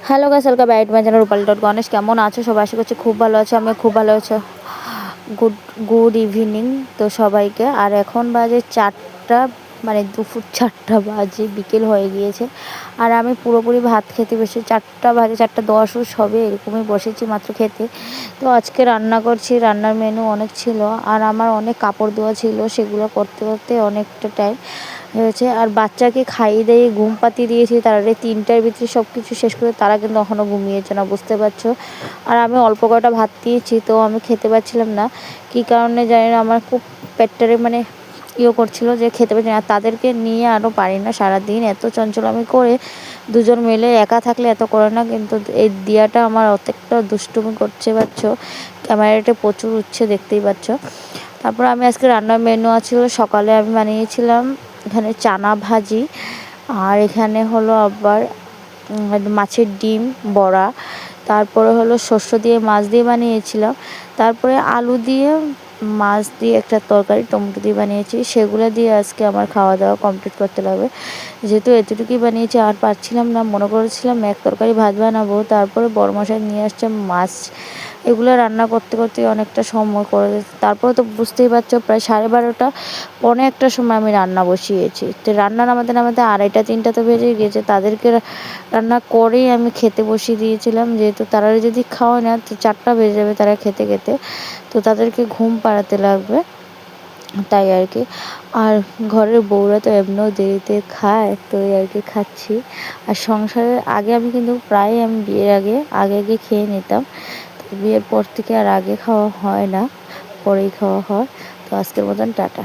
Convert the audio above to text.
Hello guys, welcome back to my channel Rupali dot Ganesh. কেমন আছো সবাই? আশা করছি খুব ভালো আছো। আমি খুব ভালো আছো। গুড গুড ইভিনিং তো সবাইকে। আর এখন বাজে 4টা, মানে দুপুর 4টা বাজে, বিকেল হয়ে গিয়েছে। আর আমি পুরোপুরি ভাত খেতে বসে 4টা বাজে, 4:10 সবে এরকমই বসেছি মাত্র খেতে। তো আজকে রান্না করছি, রান্নার মেনু অনেক ছিল আর আমার অনেক কাপড় ধোয়া ছিল, সেগুলো করতে করতে অনেকটা টাইম হয়েছে। আর বাচ্চাকে খাইয়ে দিয়ে ঘুম পাতিয়ে দিয়েছি, তারা 3টার ভিতরে সব কিছু শেষ করে তারা কিন্তু এখনও ঘুমিয়েছে না, বুঝতে পারছো। আর আমি অল্প কটা ভাত দিয়েছি, তো আমি খেতে পারছিলাম না কী কারণে জানি না, আমার খুব পেটটারে মানে করছিল যে খেতে পারছি না। তাদেরকে নিয়ে আরও পারি না, সারাদিন এত চঞ্চল আমি করে, দুজন মিলে একা থাকলে এত করে না, কিন্তু এই দিয়াটা আমার অনেকটা দুষ্টুমি করছে পারছো। ক্যামেরাটা প্রচুর উঠছে, দেখতেই পাচ্ছ। তারপর আমি আজকে রান্নার মেনু আছিল, সকালে আমি বানিয়েছিলাম এখানে চানা ভাজি, আর এখানে হলো আবার মাছের ডিম বড়া, তারপরে হলো শস্য দিয়ে মাছ দিয়ে বানিয়েছিলাম, তারপরে আলু দিয়ে মাছ দিয়ে একটা তরকারি টমেটো দিয়ে বানিয়েছি। সেগুলো দিয়ে আজকে আমার খাওয়া দাওয়া কমপ্লিট করতে লাগবে, যেহেতু এতটুকুই বানিয়েছি আর পারছিলাম না। মনে করেছিলাম এক তরকারি ভাত বানাবো, তারপরে বড় মশাই নিয়ে আসছে মাছ। এগুলো রান্না করতে করতে অনেকটা সময় করে দিয়েছে। তারপরে তো বুঝতেই পারছো, প্রায় 12:30 পৌনে একটার সময় আমি রান্না বসিয়েছি। তো রান্না নামাতে নামাতে 2:30-3টা তো বেজে গিয়েছে। তাদেরকে রান্না করেই আমি খেতে বসিয়ে দিয়েছিলাম, যেহেতু তারা যদি খাওয়ায় না তো 4টা বেজে যাবে তারা খেতে খেতে, তো তাদেরকে ঘুম পাড়াতে লাগবে, তাই আর কি। আর ঘরের বউরা তো এমনিও দেরিতে খায়, তো এই আর কি খাচ্ছি। আর সংসারের আগে আমি কিন্তু প্রায় আমি বিয়ের আগে আগে খেয়ে নিতাম, তো বিয়ের পর থেকে আর আগে খাওয়া হয় না, পরেই খাওয়া হয়। তো আজকের মতন টাটা।